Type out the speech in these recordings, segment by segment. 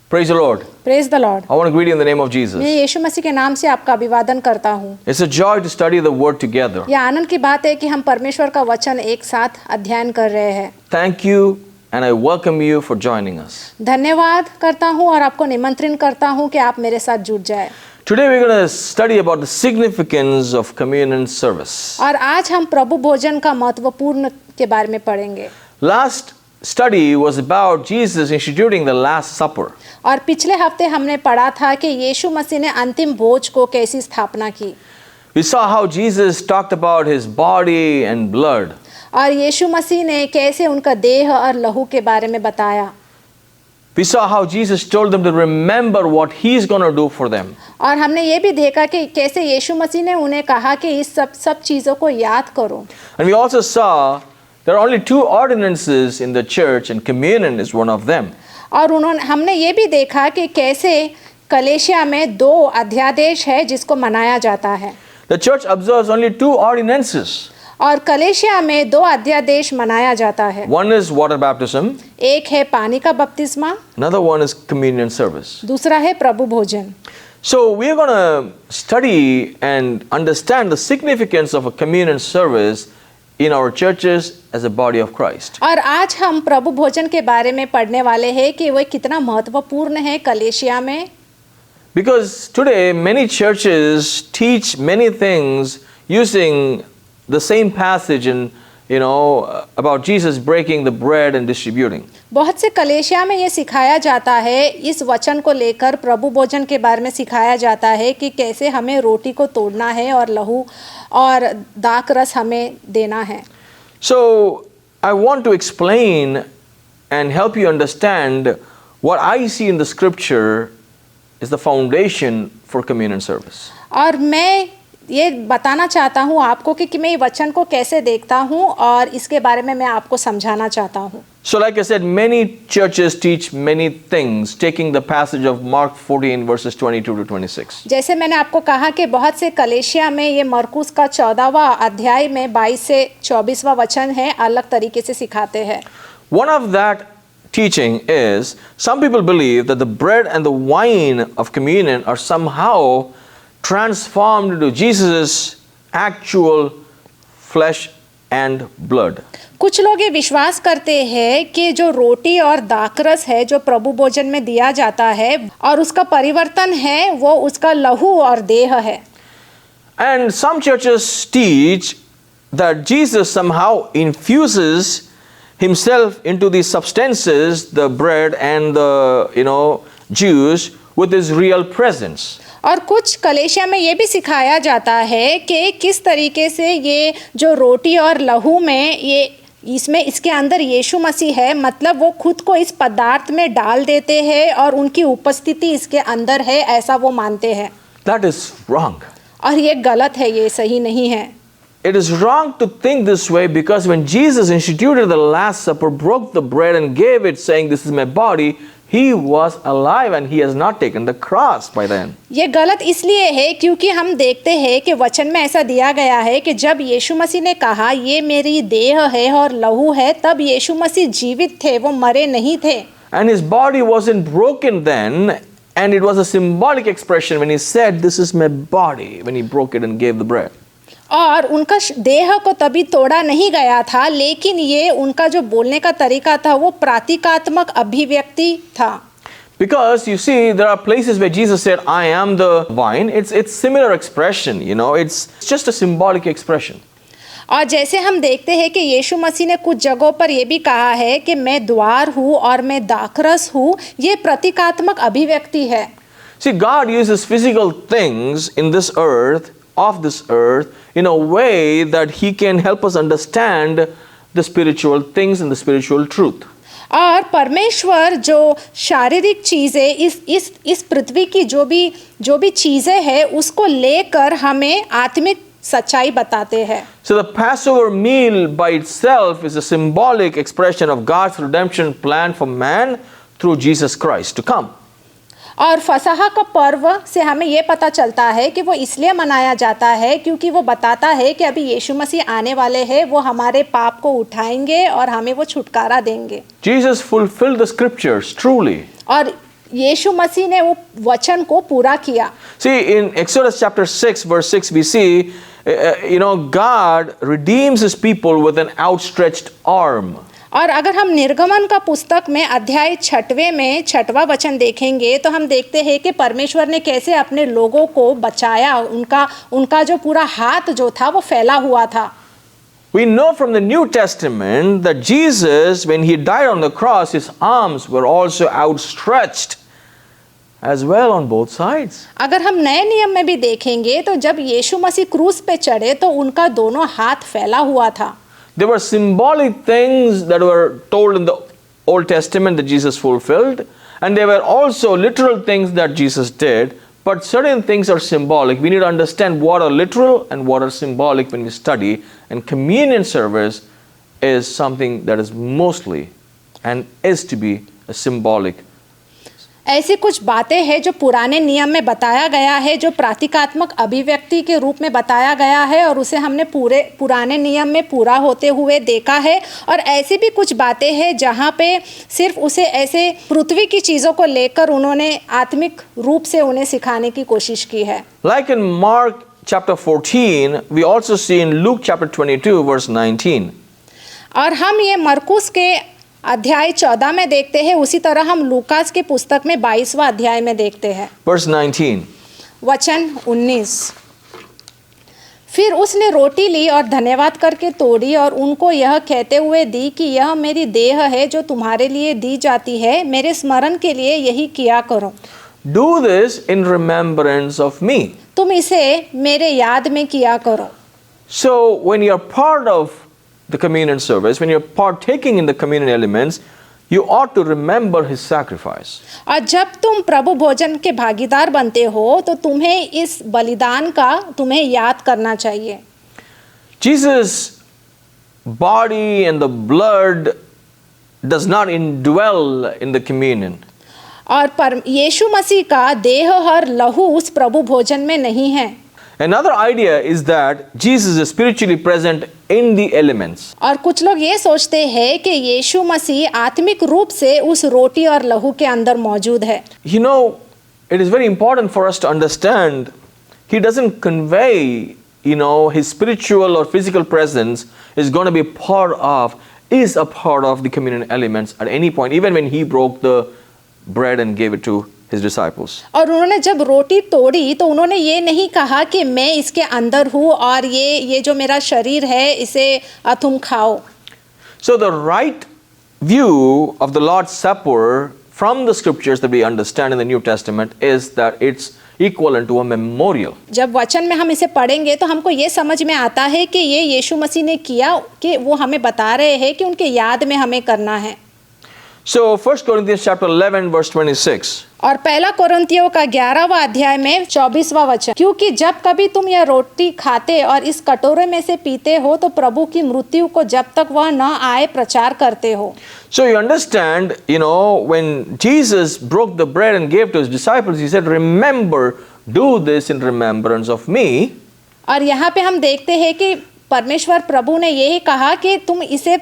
Praise the Lord. Praise the Lord. I want to greet you in the name of Jesus. मैं यीशु मसीह के नाम से आपका अभिवादन करता हूँ। It's a joy to study the Word together. यह आनंद की बात है कि हम परमेश्वर का वचन एक साथ अध्ययन कर रहे हैं। Thank you and I welcome you for joining us. धन्यवाद करता हूँ और आपको निमंत्रण करता हूँ कि आप मेरे साथ जुड़ जाए। Today we're going to study about the significance of communion service. और आज हम प्रभु भोजन का महत्वपूर्ण के बारे में पढ़ेंगे। Last study was about Jesus instituting the Last Supper. और पिछले हफ्ते हमने पढ़ा था कि यीशु मसीह ने अंतिम भोज को कैसी स्थापना की। We saw how Jesus talked about his body and blood. और यीशु मसीह ने कैसे उनका देह और लहू के बारे में बताया। We saw how Jesus told them to remember what he's going to do for them. और हमने ये भी देखा कि कैसे यीशु मसीह ने उन्हें कहा कि इस सब चीज़ों को याद करो। And we also saw there are only two ordinances in the church and communion is one of them. और हमने ये भी देखा कि कैसे कलेशिया में 2 अध्यादेश है जिसको मनाया जाता है। The church observes only 2 ordinances. और कलेशिया में 2 अध्यादेश मनाया जाता है। One is water baptism. एक है पानी का बपतिस्मा, Another one is communion service. दूसरा है प्रभु भोजन। So we are going to study and understand the significance of a communion service in our churches as a body of Christ. और आज हम प्रभु भोजन के बारे में पढ़ने वाले हैं कि वह कितना महत्वपूर्ण है कलेशिया में। Because today many churches teach many things using the same passage and about Jesus breaking the bread and distributing. बहुत से कलेशिया में ये सिखाया जाता है, इस वचन को लेकर प्रभु भोजन के बारे में सिखाया जाता है कि कैसे हमें रोटी को तोड़ना है और लहू और दाख रस हमें देना है। So I want to explain and help you understand what I see in the scripture is the foundation for communion service. और मैं ये बताना चाहता हूँ आपको कि मैं ये वचन को कैसे देखता हूँ और इसके बारे में मैं आपको समझाना चाहता हूँ। So like I said, many churches teach many things, taking the passage of Mark 14 verses 22 to 26. जैसे मैंने आपको कहा कि बहुत से कलेशिया में ये मरकुस का 14वां अध्याय में 22 से 24वां वचन है, अलग तरीके से सिखाते हैं। One of that teaching is some people believe that the bread and the wine of communion are somehow transformed into Jesus' actual flesh and blood. कुछ लोग ये विश्वास करते हैं कि जो रोटी और दाखरस है जो प्रभु भोजन में दिया जाता है और उसका परिवर्तन है वो उसका लहू और देह है। And some churches teach that Jesus somehow infuses himself into these substances, the bread and the juice, with his real presence. और कुछ कलेशिया में ये भी सिखाया जाता है कि किस तरीके से ये जो रोटी और लहू में इसके अंदर यीशु मसीह है, मतलब वो खुद को इस पदार्थ में डाल देते हैं और उनकी उपस्थिति इसके अंदर है, ऐसा वो मानते हैं। That is wrong. और ये गलत है, ये सही नहीं है। It is wrong to think this way because when Jesus instituted the Last Supper, broke the bread and gave it saying, "This is my body," he was alive and he has not taken the cross by then. ये गलत इसलिए है क्योंकि हम देखते हैं कि वचन में ऐसा दिया गया है कि जब यीशु मसीह ने कहा ये मेरी देह है और लहू है, तब यीशु मसीह जीवित थे, वो मरे नहीं थे। And his body wasn't broken then, and it was a symbolic expression when he said, "This is my body," when he broke it and gave the bread. और उनका देह को तभी तोड़ा नहीं गया था, लेकिन ये उनका जो बोलने का तरीका था वो प्रतीकात्मक अभिव्यक्ति था। Because you see, there are places where Jesus said, "I am the vine." It's similar expression, it's just a symbolic expression. और जैसे हम देखते हैं कि यीशु मसीह ने कुछ जगहों पर ये भी कहा है कि मैं द्वार हूँ और मैं दाखरस हूँ, ये प्रतीकात्मक अभिव्यक्ति है। See, God uses physical things in this earth, of this earth, in a way that he can help us understand the spiritual things and the spiritual truth. और परमेश्वर जो शारीरिक चीज़ें इस पृथ्वी की जो भी चीज़ें हैं उसको लेकर हमें आत्मिक सच्चाई बताते हैं। So the Passover meal by itself is a symbolic expression of God's redemption plan for man through Jesus Christ to come. और फसह का पर्व से हमें ये पता चलता है कि वो इसलिए मनाया जाता है क्योंकि वो बताता है कि अभी यीशु मसीह आने वाले हैं, वो हमारे पाप को उठाएंगे और हमें वो छुटकारा देंगे। Jesus fulfilled the scriptures truly. और यीशु मसीह ने वो वचन को पूरा किया। See, in Exodus chapter 6, verse 6, we see, God redeems his people with an outstretched arm. और अगर हम निर्गमन का पुस्तक में अध्याय 6वें में 6वां वचन देखेंगे तो हम देखते हैं कि परमेश्वर ने कैसे अपने लोगों को बचाया। उनका जो पूरा हाथ जो था वो फैला हुआ था। We know from the New Testament that Jesus, when he died on the cross, his arms were also outstretched as well on both sides. अगर हम नए नियम में भी देखेंगे तो जब यीशु मसीह क्रूस पे चढ़े तो उनका दोनों हाथ फैला हुआ था। There were symbolic things that were told in the Old Testament that Jesus fulfilled, and there were also literal things that Jesus did, but certain things are symbolic. We need to understand what are literal and what are symbolic when we study, and communion service is something that is mostly and is to be a symbolic. ऐसी कुछ बातें हैं जो पुराने नियम में बताया गया है, जो प्रतीकात्मक अभिव्यक्ति के रूप में बताया गया है और उसे हमने पुराने नियम में पूरा होते हुए देखा है। और ऐसी भी कुछ बातें हैं जहाँ पे सिर्फ उसे ऐसे पृथ्वी की चीज़ों को लेकर उन्होंने आत्मिक रूप से उन्हें सिखाने की कोशिश की है। Like in Mark chapter 14, we also see in Luke chapter 22 verse 19. और हम ये मरकुस के अध्याय 14 में देखते हैं, उसी तरह हम लूकास के पुस्तक में 22वां अध्याय में देखते हैं। Verse 19. वचन 19। फिर उसने रोटी ली और धन्यवाद करके तोड़ी और उनको यह कहते हुए दी कि यह मेरी देह है जो तुम्हारे लिए दी जाती है, मेरे स्मरण के लिए यही किया करो। Do this in remembrance of me. तुम इसे मेरे याद में किया करो। So when you're part of the communion service, when you're partaking in the communion elements, you ought to remember his sacrifice. और जब तुम प्रभु भोजन के भागीदार बनते हो तो तुम्हें इस बलिदान का तुम्हें याद करना चाहिए। Jesus' body and the blood does not indwell in the communion. और यीशु मसीह का देह और लहू उस प्रभु भोजन में नहीं है। Another idea is that Jesus is spiritually present in the elements. और कुछ लोग ये सोचते हैं कि यीशु मसीह आत्मिक रूप से उस रोटी और लहू के अंदर मौजूद है। You know, it is very important for us to understand he doesn't convey, his spiritual or physical presence is going to be is a part of the communion elements at any point, even when he broke the bread and gave it to his disciples. और उन्होंने जब रोटी तोड़ी तो उन्होंने ये नहीं कहा कि मैं इसके अंदर हूँ और ये जो मेरा शरीर है इसे तुम खाओ। So the right view of the Lord's Supper from the scriptures that we understand in the New Testament is that it's equivalent to a memorial. जब वचन में हम इसे पढ़ेंगे तो हमको ये समझ में आता है कि ये यीशु मसीह ने किया कि वो हमें बता रहे हैं कि उनके याद में हमें करना है। So 1 Corinthians chapter 11 verse 26. और पहला कोरिन्थियों का 11वां अध्याय में 24वां वचन, क्योंकि जब कभी तुम यह रोटी खाते और इस कटोरे में से पीते हो तो प्रभु की मृत्यु को जब तक वह न आए प्रचार करते हो। So you understand, when Jesus broke the bread and gave to his disciples, he said, remember, do this in remembrance of me. और यहाँ पे हम देखते हैं कि परमेश्वर प्रभु ने यही कहा कि तुम इसे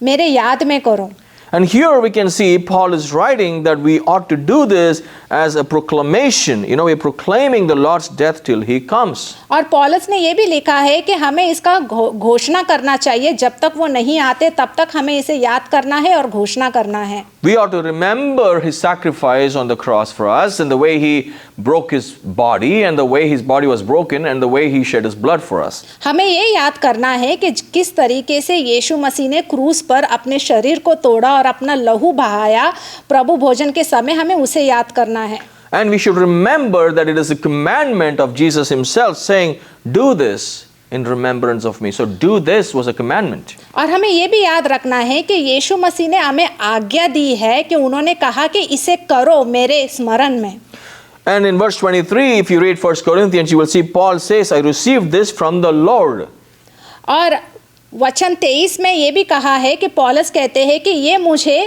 मेरे याद में करो। And here we can see Paul is writing that we ought to do this as a proclamation. We're proclaiming the Lord's death till he comes. और पौलुस ने ये भी लिखा है कि हमें इसका घोषणा करना चाहिए, जब तक वो नहीं आते तब तक हमें इसे याद करना है और घोषणा करना है। We ought to remember his sacrifice on the cross for us and the way he broke his body and the way his body was broken and the way he shed his blood for us. हमें ये याद करना है कि किस तरीके से यीशु मसीह ने क्रूस पर अपने शरीर को तोड़ा और अपना लहू बहाया प्रभु भोजन के समय, हमें उसे याद करना है। And we should remember that it is a commandment of Jesus himself saying, do this in remembrance of me. So do this was a commandment. और हमें ये भी याद रखना है कि यीशु मसीह ने हमें आज्ञा दी है कि उन्होंने कहा कि इसे करो मेरे स्मरण में। And in verse 23, if you read 1 Corinthians, you will see Paul says, I received this from the Lord. और वचन 23 में ये भी कहा है कि पौलुस कहते हैं कि ये मुझे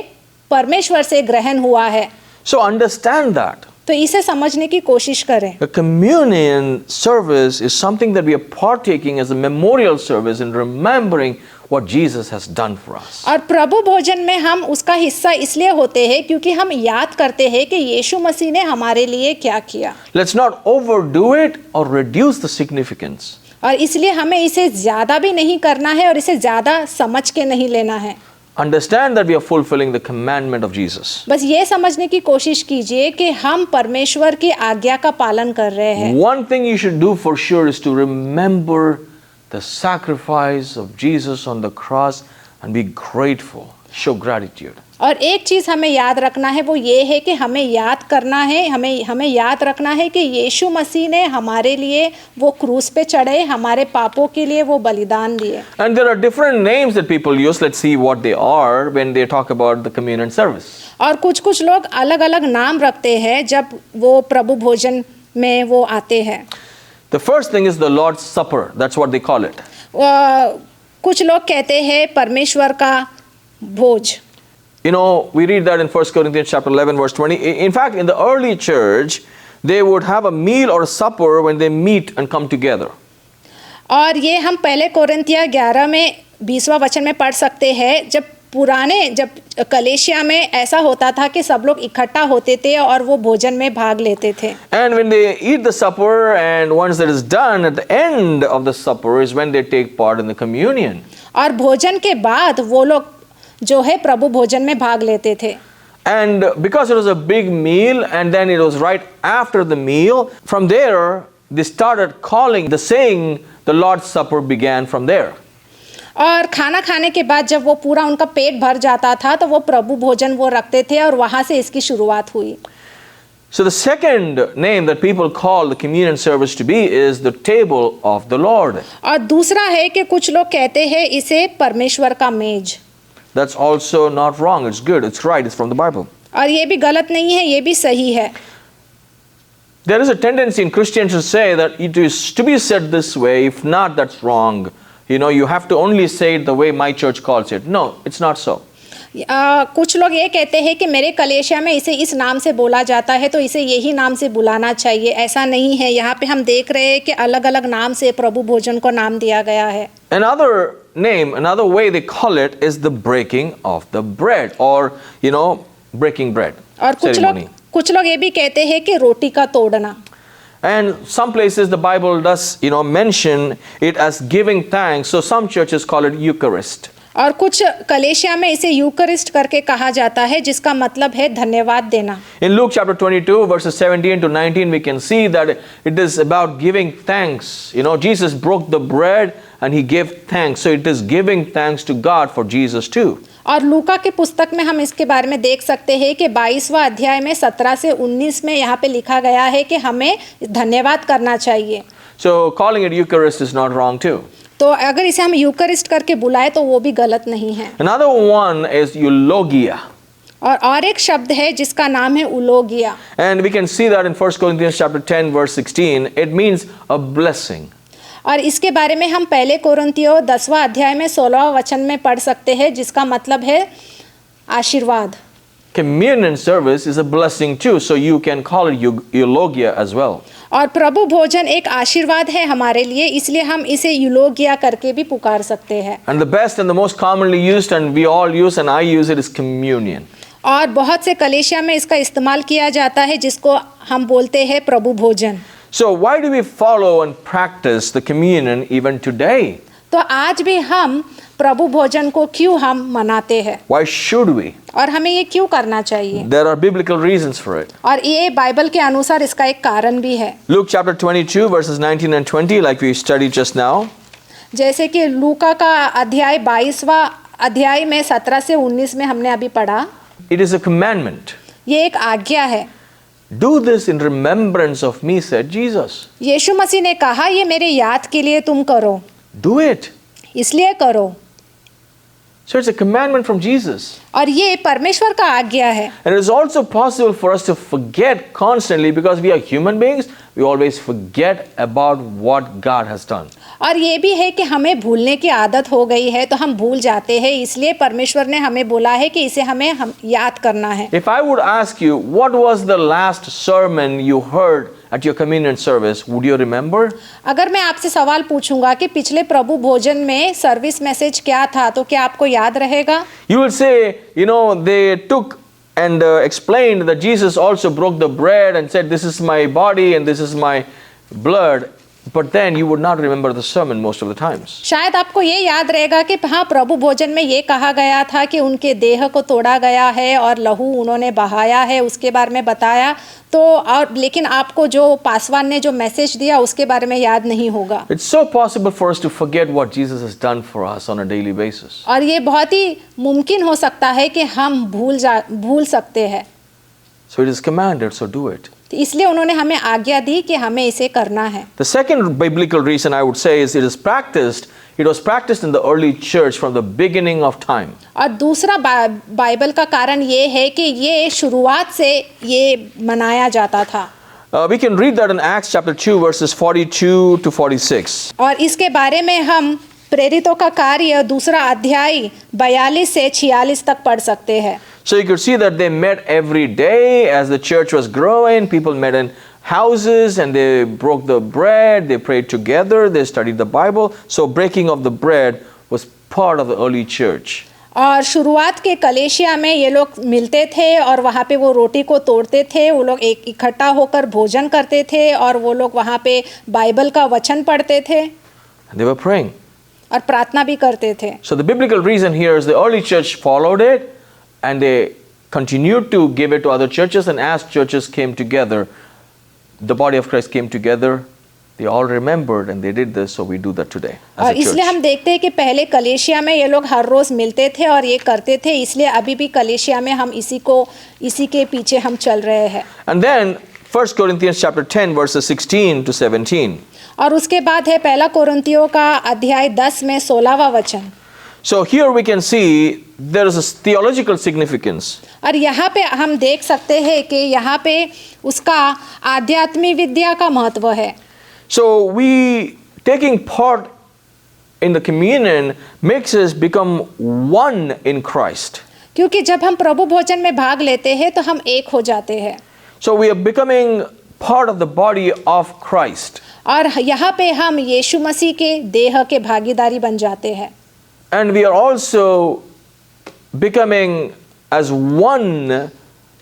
परमेश्वर से ग्रहण हुआ है। So understand that. तो इसे समझने की कोशिश करें। The communion service is something that we are partaking as a memorial service in remembering what Jesus has done for us. और प्रभु भोजन में हम उसका हिस्सा इसलिए होते हैं क्योंकि हम याद करते हैं कि यीशु मसीह ने हमारे लिए क्या किया। Let's not overdo it or reduce the significance. और इसलिए हमें इसे ज़्यादा भी नहीं करना है और इसे ज़्यादा समझ के नहीं लेना है। Understand that we are fulfilling the commandment of Jesus. बस ये समझने की कोशिश कीजिए कि हम परमेश्वर की आज्ञा का पालन कर रहे हैं। One thing you should do for sure is to remember the sacrifice of Jesus on the cross and be grateful, show gratitude. और एक चीज़ हमें याद रखना है, वो ये है कि हमें याद करना है, हमें याद रखना है कि यीशु मसीह ने हमारे लिए वो क्रूस पे चढ़े, हमारे पापों के लिए वो बलिदान दिए। And there are different names that people use. Let's see what they are when they talk about the communion service. और कुछ लोग अलग अलग नाम रखते हैं जब वो प्रभु भोजन में वो आते हैं। The first thing is the Lord's Supper. That's what they call it. कुछ लोग कहते हैं परमेश्वर का भोज। You know, we read that in 1 Corinthians chapter 11 verse 20. In fact, in the early church, they would have a meal or a supper when they meet and come together. और ये हम पहले कोरिन्थिया 11 में 20वां वचन में पढ़ सकते हैं। जब कलेशिया में ऐसा होता था कि सब लोग इकट्ठा होते थे और वो भोजन में भाग लेते थे। And when they eat the supper, and once that is done, at the end of the supper is when they take part in the communion. और भोजन के बाद वो लोग जो है प्रभु भोजन में भाग लेते थे। And because it was a big meal, and then it was right after the meal, from there they started calling the saying, the Lord's Supper began from there. और खाना खाने के बाद जब वो पूरा उनका पेट भर जाता था तो वो प्रभु भोजन वो रखते थे और वहाँ से इसकी शुरुआत हुई। So the second name that people call the communion service to be is the table of the Lord. और दूसरा है कि कुछ लोग कहते हैं इसे परमेश्वर का मेज। That's also not wrong. It's good. It's right. It's from the Bible. और ये भी गलत नहीं है, ये भी सही है। There is a tendency in Christians to say that it is to be said this way. If not, that's wrong. You know, you have to only say it the way my church calls it. No, it's not so. कुछ लोग ये कहते हैं कि मेरे कलेशिया में इसे इस नाम से बोला जाता है तो इसे यही नाम से बुलाना चाहिए। ऐसा नहीं है। यहाँ पे हम देख रहे हैं कि अलग अलग नाम से प्रभु भोजन को नाम दिया गया है। Another name, another way they call it is the breaking of the bread, or you know, breaking bread और ceremony. कुछ लोग ये भी कहते हैं कि रोटी का तोड़ना। And some places the Bible does, you know, mention it as giving thanks. So some churches call it Eucharist. और कुछ कलेशिया में इसे यूकरिस्ट करके कहा जाता है जिसका मतलब है धन्यवाद देना। In Luke chapter 22 verses 17 to 19 we can see that it is about giving thanks. You know, Jesus broke the bread and he gave thanks. So it is giving thanks to God for Jesus too. और लूका के पुस्तक में हम इसके बारे में देख सकते हैं कि 22वां अध्याय में 17 से 19 में यहाँ पे लिखा गया है कि हमें धन्यवाद करना चाहिए। So calling it Eucharist is not wrong too. तो अगर इसे हम यूकरिस्ट करके बुलाए तो वो भी गलत नहीं है। Another one is eulogia. और एक शब्द है जिसका नाम है उलोगिया। And we can see that in 1 Corinthians chapter 10 verse 16. It means a blessing. और इसके बारे में हम पहले कोरिन्थियों 10वां अध्याय में 16वां वचन में पढ़ सकते हैं जिसका मतलब है आशीर्वाद। Communion service is a blessing too, so you can call it eulogia as well. और प्रभु भोजन एक आशीर्वाद है हमारे लिए, इसलिए हम इसे यूलोगिया करके भी पुकार सकते हैं। And the best and the most commonly used, and we all use and I use it, is communion. और बहुत से कलेशिया में इसका इस्तेमाल किया जाता है जिसको हम बोलते हैं प्रभु भोजन। So why do we follow and practice the communion even today? तो आज भी हम प्रभु भोजन को क्यों हम मनाते हैं? Why should we? और हमें ये क्यों करना चाहिए? There are biblical reasons for it. और ये बाइबल के अनुसार इसका एक कारण भी है। Luke chapter 22 verses 19 and 20, like we studied just now. जैसे कि लूका का अध्याय 22वां अध्याय में 17 से 19 में हमने अभी पढ़ा। It is a commandment. ये एक आज्ञा है। Do this in remembrance of me, said Jesus. यीशु मसीह ने कहा ये मेरे याद के लिए तुम करो। Do it. इसलिए करो। So it's a commandment from Jesus. और ये परमेश्वर का आज्ञा है। And it is also possible for us to forget constantly because we are human beings. We always forget about what God has done. और ये भी है कि हमें भूलने की आदत हो गई है, तो हम भूल जाते हैं, इसलिए परमेश्वर ने हमें बोला है कि इसे हम याद करना है। If I would ask you, what was the last sermon you heard at your communion service, would you remember? अगर मैं आपसे सवाल पूछूंगा कि पिछले प्रभु भोजन में सर्विस मैसेज क्या था, तो क्या आपको याद रहेगा? You will say, they took and explained that Jesus also broke the bread and said, this is my body and this is my blood. But then you would not remember the sermon most of the times. शायद आपको ये याद रहेगा कि हाँ, प्रभु भोजन में ये कहा गया था कि उनके देह को तोड़ा गया है और लहू उन्होंने बहाया है, उसके बारे में बताया, तो और लेकिन आपको जो पासवान ने जो मैसेज दिया उसके बारे में याद नहीं होगा। It's so possible for us to forget what Jesus has done for us on a daily basis. और ये बहुत ही मुमकिन हो सकता है कि हम भूल सकते हैं। So it is commanded, so do it. तो इसलिए उन्होंने हमें आज्ञा दी कि हमें इसे करना है। The second biblical reason I would say is it was practiced in the early church from the beginning of time. और दूसरा बाइबल का कारण ये है कि ये शुरुआत से ये मनाया जाता था। We can read that in Acts chapter 2 verses 42 to 46. और इसके बारे में हम प्रेरितों का कार्य दूसरा अध्याय 42 से 46 तक पढ़ सकते हैं। So you could see that they met every day as the church was growing. People met in houses and they broke the bread, they prayed together, they studied the Bible. So breaking of the bread was part of the early church. और शुरुआत के कलेशिया में ये लोग मिलते थे और वहाँ पे वो रोटी को तोड़ते थे, वो लोग एक इकट्ठा होकर भोजन करते थे और वो लोग वहाँ पे बाइबल का वचन पढ़ते थे। And they were praying. और प्रार्थना भी करते थे। So the biblical reason here is the early church followed it and they continued to give it to other churches, and as churches came together, the body of Christ came together, they all remembered and they did this, so we do that today as और a church. इसलिए हम देखते हैं कि पहले कलेशिया में ये लोग हर रोज मिलते थे और ये करते थे, इसलिए अभी भी कलेशिया में हम इसी के पीछे हम चल रहे हैं। And then 1 Corinthians chapter 10 verses 16 to 17. और उसके बाद है पहला कोरिन्थियों का अध्याय 10 में 16वां वचन। So here we can see there is a theological significance. और यहाँ पे हम देख सकते हैं कि यहाँ पे उसका आध्यात्मिक विद्या का महत्व है। So we taking part in the communion makes us become one in Christ. क्योंकि जब हम प्रभु भोजन में भाग लेते हैं तो हम एक हो जाते हैं। So we are becoming part of the body of Christ. और यहाँ पे हम यीशु मसीह के देह के भागीदारी बन जाते हैं। And we are also becoming as one,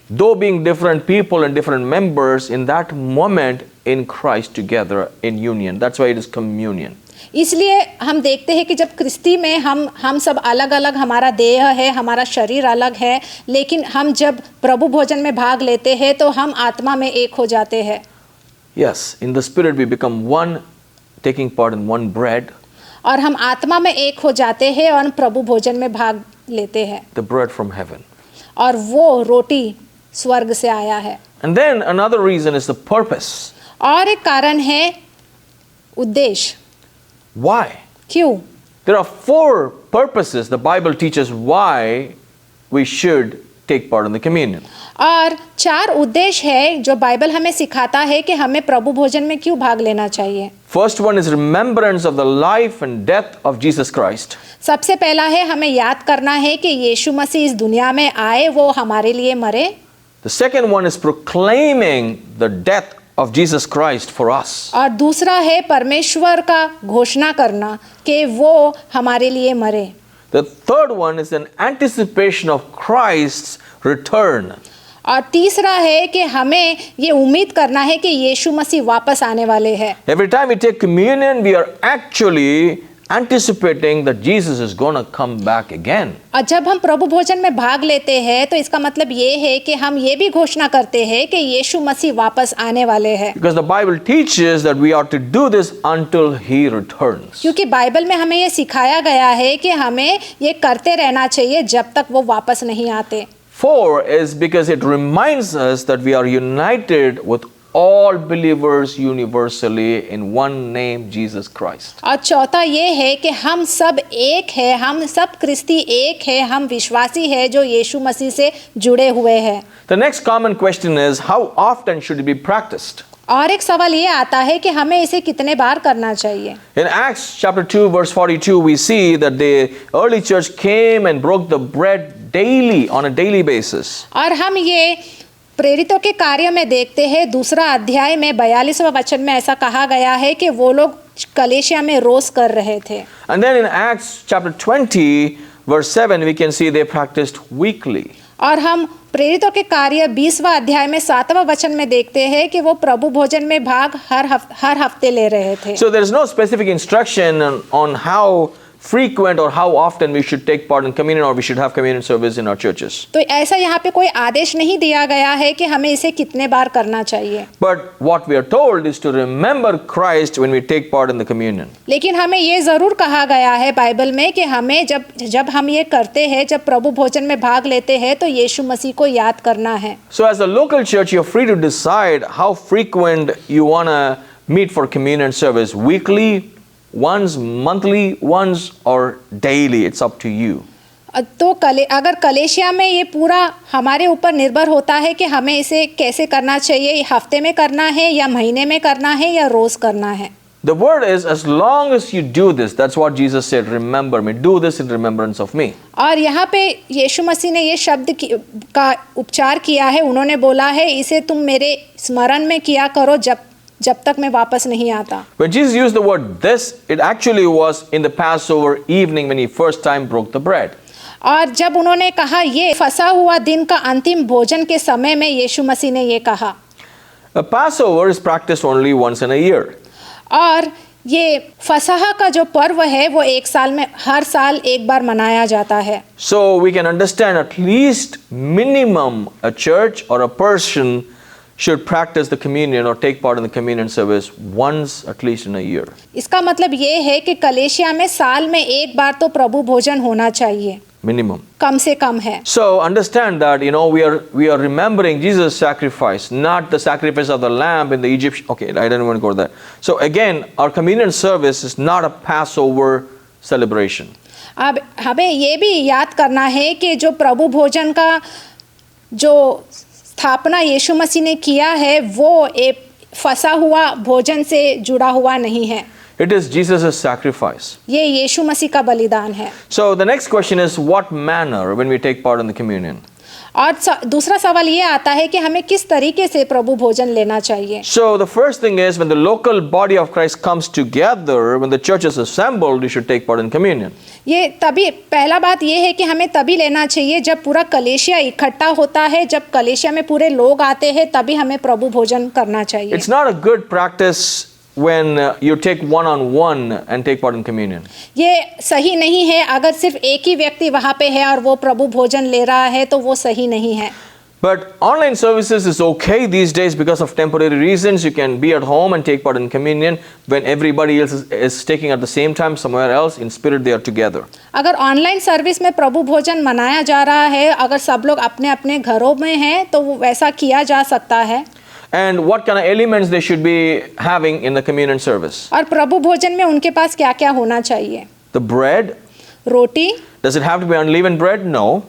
though being different people and different members in that moment in Christ together in union. That's why it is communion. इसलिए हम देखते हैं कि जब क्रिस्ती में हम सब अलग अलग, हमारा देह है, हमारा शरीर अलग है, लेकिन हम जब प्रभु भोजन में भाग लेते हैं तो हम आत्मा में एक हो जाते हैं। Yes, in the spirit we become one, taking part in one bread. और हम आत्मा में एक हो जाते हैं और प्रभु भोजन में भाग लेते हैं। The bread from heaven. और वो रोटी स्वर्ग से आया है। And then another reason is the purpose. और एक कारण है उद्देश्य। Why? क्यों? There are 4 purposes the Bible teaches why we should take part in the communion. और 4 उद्देश्य है जो बाइबल हमें सिखाता है कि हमें प्रभु भोजन में क्यों भाग लेना चाहिए। First one is remembrance of the life and death of Jesus Christ. सबसे पहला है हमें याद करना है कि यीशु मसीह इस दुनिया में आए, वो हमारे लिए मरे। The second one is proclaiming the death of Jesus Christ for us. और दूसरा है परमेश्वर का घोषणा करना कि वो हमारे लिए मरे। The third one is an anticipation of Christ's return. और तीसरा है कि हमें ये उम्मीद करना है कि यीशु मसीह वापस आने वाले हैं। Every time we take communion, we are actually anticipating that Jesus is going to come back again. और जब हम प्रभु भोजन में भाग लेते हैं तो इसका मतलब ये है कि हम ये भी घोषणा करते हैं कि यीशु मसीह वापस आने वाले हैं। Because the Bible teaches that we are to do this until he returns. क्योंकि बाइबल में हमें ये सिखाया गया है कि हमें ये करते रहना चाहिए जब तक वो वापस नहीं आते। 4 is because it reminds us that we are united with all believers universally in one name, Jesus Christ. और चौथा ये है कि हम सब एक है, हम सब क्रिस्ती एक है, हम विश्वासी है जो यीशु मसीह से जुड़े हुए हैं। The next common question is, how often should it be practiced? और एक सवाल ये आता है कि हमें इसे कितने बार करना चाहिए। In Acts chapter 2 verse 42, we see that the early church came and broke the bread daily on a daily basis. और हम ये प्रेरितों के कार्य में देखते हैं, दूसरा अध्याय में 42वां वचन में ऐसा कहा गया है कि वो लोग कलीसिया में रोज कर रहे थे। And then in Acts chapter 20 verse 7, we can see they practiced weekly. और हम प्रेरितों के कार्य 20वां अध्याय में 7वां वचन में देखते हैं कि वो प्रभु भोजन में भाग हर हफ्ते ले रहे थे। So there is no specific instruction on how frequent or how often we should take part in communion or we should have communion service in our churches. तो ऐसा यहाँ पे कोई आदेश नहीं दिया गया है कि हमें इसे कितने बार करना चाहिए। But what we are told is to remember Christ when we take part in the communion. लेकिन हमें ये ज़रूर कहा गया है बाइबल में कि हमें जब हम ये करते हैं, जब प्रभु भोजन में भाग लेते हैं तो यीशु मसीह को याद करना है। So as a local church, you're free to decide how frequent you want to meet for communion service, weekly, once, monthly, once, or daily. It's up to you. तो अगर कलेशिया में ये पूरा हमारे ऊपर निर्भर होता है कि हमें इसे कैसे करना चाहिए, हफ्ते में करना है या महीने में करना है या रोज करना है। The word is, as long as you do this, that's what Jesus said, remember me, do this in remembrance of me. और यहाँ पे यीशु मसीह ने ये शब्द का उपचार किया है, उन्होंने बोला है इसे तुम मेरे स्मरण में किया करो जब तक मैं वापस नहीं आता। When Jesus used the word this, it actually was in the Passover evening when he first time broke the bread. और जब उन्होंने कहा ये फसा हुआ दिन का अंतिम भोजन के समय में यीशु मसीह ने ये कहा। A Passover is practiced only once in a year. और ये फसह का जो पर्व है वो एक साल में हर साल एक बार मनाया जाता है। So we can understand at least minimum a church or a person should practice the communion or take part in the communion service once at least in a year. इसका मतलब ये है कि कलेशिया में साल में एक बार तो प्रभु भोजन होना चाहिए, Minimum. कम से कम है। So understand that we are remembering Jesus' sacrifice, not the sacrifice of the lamb in the Egyptian. Okay, I don't want to go there. So again, our communion service is not a Passover celebration. अब हमें ये भी याद करना है कि जो प्रभु भोजन का जो स्थापना यीशु मसीह ने किया है वो एक फंसा हुआ भोजन से जुड़ा हुआ नहीं है। It is Jesus' sacrifice. ये यीशु मसीह का बलिदान है। So the next question is, what manner when we take part in the communion? और दूसरा सवाल ये आता है कि हमें किस तरीके से प्रभु भोजन लेना चाहिए। So the first thing is, when the local body of Christ comes together, when the church is assembled, you should take part in communion. ये तभी पहला बात ये है कि हमें तभी लेना चाहिए जब पूरा कलेशिया इकट्ठा होता है, जब कलेशिया में पूरे लोग आते हैं तभी हमें प्रभु भोजन करना चाहिए। It's not a good practice when you take one-on-one and take part in communion. ये सही नहीं है अगर सिर्फ एक ही व्यक्ति वहाँ पे है और वो प्रभु भोजन ले रहा है तो वो सही नहीं है। But online services is okay these days because of temporary reasons. You can be at home and take part in communion when everybody else is taking at the same time somewhere else. In spirit they are together. अगर online service में प्रभु भोजन मनाया जा रहा है, अगर सब लोग अपने अपने घरों में हैं तो वो वैसा किया जा सकता है। And what kind of elements they should be having in the communion service? और प्रभु भोजन में उनके पास क्या क्या होना चाहिए? The bread. Roti. Does it have to be unleavened bread? No.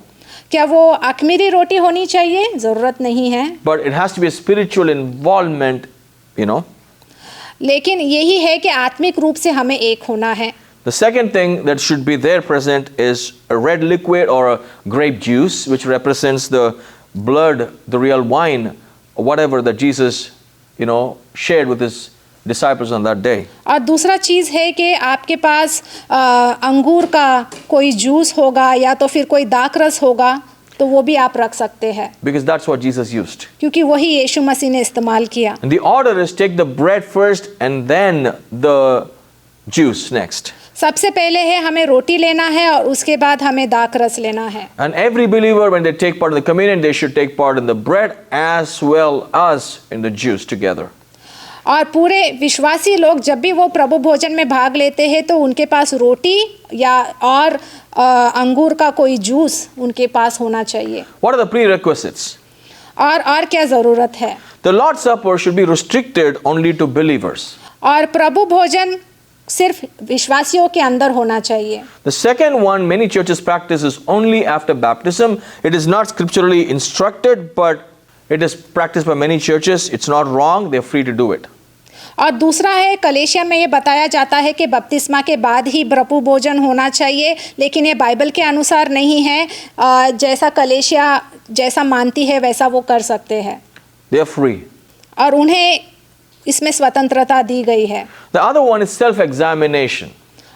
क्या वो अख़मीरी रोटी होनी चाहिए? ज़रूरत नहीं है। But it has to be a spiritual involvement, लेकिन यही है कि आत्मिक रूप से हमें एक होना है। The second thing that should be there present is a red liquid or a grape juice, which represents the blood, the real wine, whatever that Jesus, shared with his disciples on that day. और दूसरा चीज़ है कि आपके पास अंगूर का कोई juice होगा या तो फिर कोई दाखरस होगा तो वो भी आप रख सकते हैं। Because that's what Jesus used. क्योंकि वही यीशु मसीह ने इस्तेमाल किया। And the order is take the bread first and then the juice next. सबसे पहले है हमें रोटी लेना है और उसके बाद हमें दाखरस लेना है। And every believer when they take part in the communion, they should take part in the bread as well as in the juice together. और पूरे विश्वासी लोग जब भी वो प्रभु भोजन में भाग लेते हैं तो उनके पास रोटी या और अंगूर का कोई जूस उनके पास होना चाहिए। What are the prerequisites? और क्या ज़रूरत है? The Lord's Supper should be restricted only to believers. और प्रभु भोजन सिर्फ विश्वासियों के अंदर होना चाहिए। The second one many churches practice is only after baptism. It is not scripturally instructed, but it is practiced by many churches. It's not wrong. They're free to do it. और दूसरा है, कलेशिया में ये बताया जाता है कि बपतिस्मा के बाद ही प्रभु भोजन होना चाहिए, लेकिन ये बाइबल के अनुसार नहीं है। जैसा कलेशिया जैसा मानती है वैसा वो कर सकते हैं। They are free. और उन्हें इसमें स्वतंत्रता दी गई है। The other one is self-examination.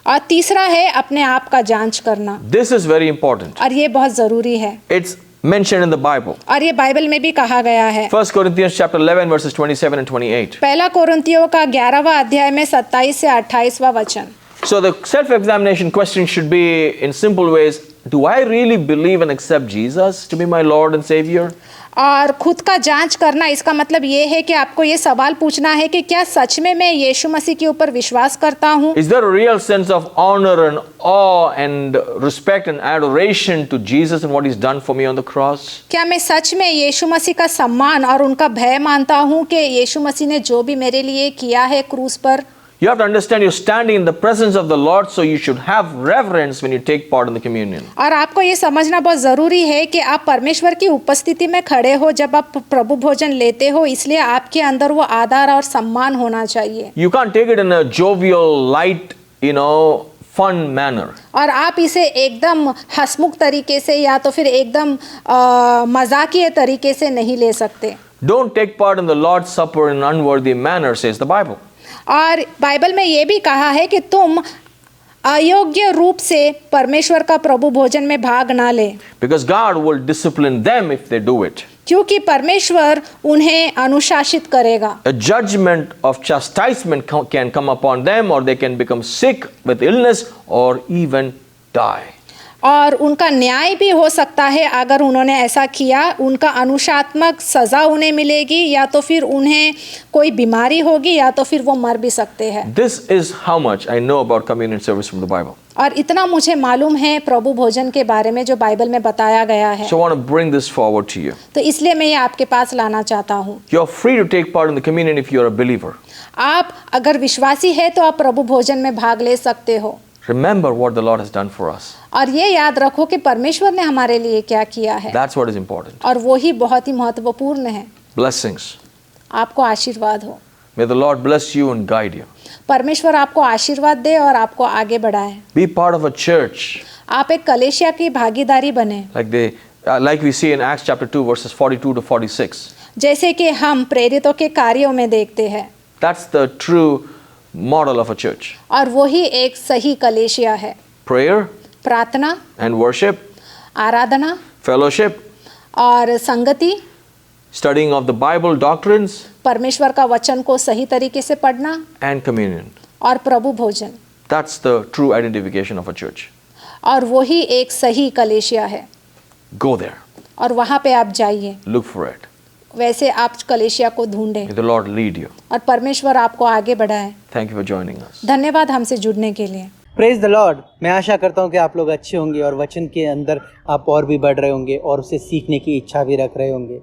और तीसरा है अपने आप का जांच करना। This is very important. और ये बहुत ज़रूरी है। It's mentioned in the Bible. और ये बाइबल में भी कहा गया है। 1 Corinthians chapter 11 verses 27 and 28. पहला कोरिन्थियों का 11वां अध्याय में 27 से 28वां वचन। So the self-examination question should be in simple ways. Do I really believe and accept Jesus to be my Lord and Savior? और खुद का जांच करना, इसका मतलब ये है कि आपको ये सवाल पूछना है कि क्या सच में मैं यीशु मसीह के ऊपर विश्वास करता हूँ? Is there a real sense of honor and awe and respect and adoration to Jesus and what He's done for me on the cross? क्या मैं सच में यीशु मसीह का सम्मान और उनका भय मानता हूँ कि यीशु मसीह ने जो भी मेरे लिए किया है क्रूस पर? You have to understand you're standing in the presence of the Lord, so you should have reverence when you take part in the communion. और आपको ये समझना बहुत ज़रूरी है कि आप परमेश्वर की उपस्थिति में खड़े हो जब आप प्रभु भोजन लेते हो, इसलिए आपके अंदर वो आदर और सम्मान होना चाहिए। You can't take it in a jovial, light, fun manner. और आप इसे एकदम हंसमुख तरीके से या तो फिर एकदम मजाकिया तरीके से नहीं ले सकते। Don't take part in the Lord's Supper in an unworthy manner, says the Bible. और बाइबल में ये भी कहा है कि तुम अयोग्य रूप से परमेश्वर का प्रभु भोजन में भाग ना ले, Because God will discipline them if they do it. क्योंकि परमेश्वर उन्हें अनुशासित करेगा। A judgment of chastisement can come upon them, or they can become sick with illness or even die. और उनका न्याय भी हो सकता है अगर उन्होंने ऐसा किया, उनका अनुशासनात्मक सज़ा उन्हें मिलेगी, या तो फिर उन्हें कोई बीमारी होगी, या तो फिर वो मर भी सकते हैं। This is how much I know about communion service from the Bible. और इतना मुझे मालूम है प्रभु भोजन के बारे में जो बाइबल में बताया गया है। So I want to bring this forward to you. तो इसलिए मैं ये आपके पास लाना चाहता हूँ। You're free to take part in the communion if you're a believer. आप अगर विश्वासी है तो आप प्रभु भोजन में भाग ले सकते हो। Remember what the Lord has done for us. और ये याद रखो कि परमेश्वर ने हमारे लिए क्या किया है। That's what is important. और वो ही बहुत ही महत्वपूर्ण है। Blessings. आपको आशीर्वाद हो। May the Lord bless you and guide you. परमेश्वर आपको आशीर्वाद दे और आपको आगे बढ़ाए। Be part of a church. आप एक कलीसिया की भागीदारी बने। Like we see in Acts chapter 2 verses 42 to 46. जैसे कि हम प्रेरितों के कार्यों में देखते हैं। That's the true model of a church. और वही एक सही कलीसिया है। Prayer प्रार्थना and worship, आराधना fellowship, और संगति, studying of the Bible doctrines, परमेश्वर का वचन को सही तरीके से पढ़ना, and communion. और प्रभु भोजन। That's the true identification of a church. और वही एक सही कलीसिया है। Go there. और वहाँ पे आप जाइए। Look for it. वैसे आप कलीसिया को ढूंढें। May the Lord lead you. और परमेश्वर आपको आगे बढ़ाए। Thank you for joining us. धन्यवाद हमसे जुड़ने के लिए। Praise the Lord. मैं आशा करता हूँ कि आप लोग अच्छे होंगे और वचन के अंदर आप और भी बढ़ रहे होंगे और उसे सीखने की इच्छा भी रख रहे होंगे।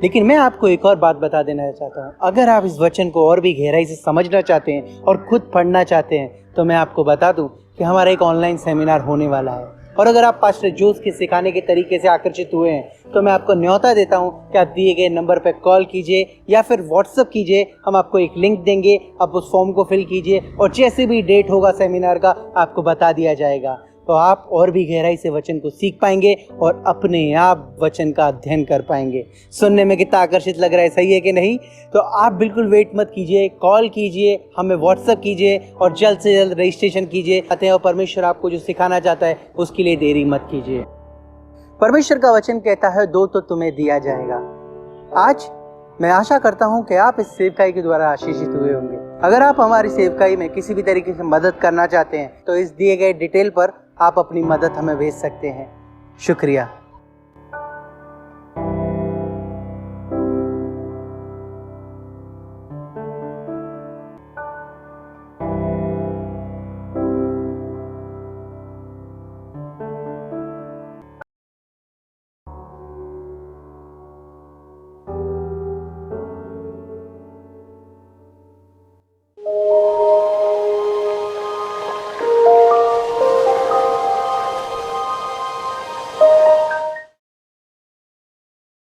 लेकिन मैं आपको एक और बात बता देना चाहता हूँ, अगर आप इस वचन को और भी गहराई से समझना चाहते हैं और खुद पढ़ना चाहते हैं तो मैं आपको बता दूँ कि हमारा एक ऑनलाइन सेमिनार होने वाला है। और अगर आप पास्टर जोस के सिखाने के तरीके से आकर्षित हुए हैं तो मैं आपको न्योता देता हूं कि आप दिए गए नंबर पर कॉल कीजिए या फिर व्हाट्सएप कीजिए। हम आपको एक लिंक देंगे, आप उस फॉर्म को फिल कीजिए और जैसे भी डेट होगा सेमिनार का आपको बता दिया जाएगा। तो आप और भी गहराई से वचन को सीख पाएंगे और अपने आप वचन का अध्ययन कर पाएंगे। सुनने में कितना आकर्षित लग रहा है, सही है कि नहीं? तो आप बिल्कुल वेट मत कीजिए, कॉल कीजिए, हमें व्हाट्सएप कीजिए और जल्द से जल्द रजिस्ट्रेशन कीजिए। और परमेश्वर आपको जो सिखाना चाहता है उसके लिए देरी मत कीजिए। परमेश्वर का वचन कहता है, दो तो तुम्हें दिया जाएगा। आज मैं आशा करता हूं कि आप इस सेवकाई के द्वारा आशीषित हुए होंगे। अगर आप हमारी सेवकाई में किसी भी तरीके से मदद करना चाहते हैं तो इस दिए गए डिटेल पर आप अपनी मदद हमें भेज सकते हैं। शुक्रिया।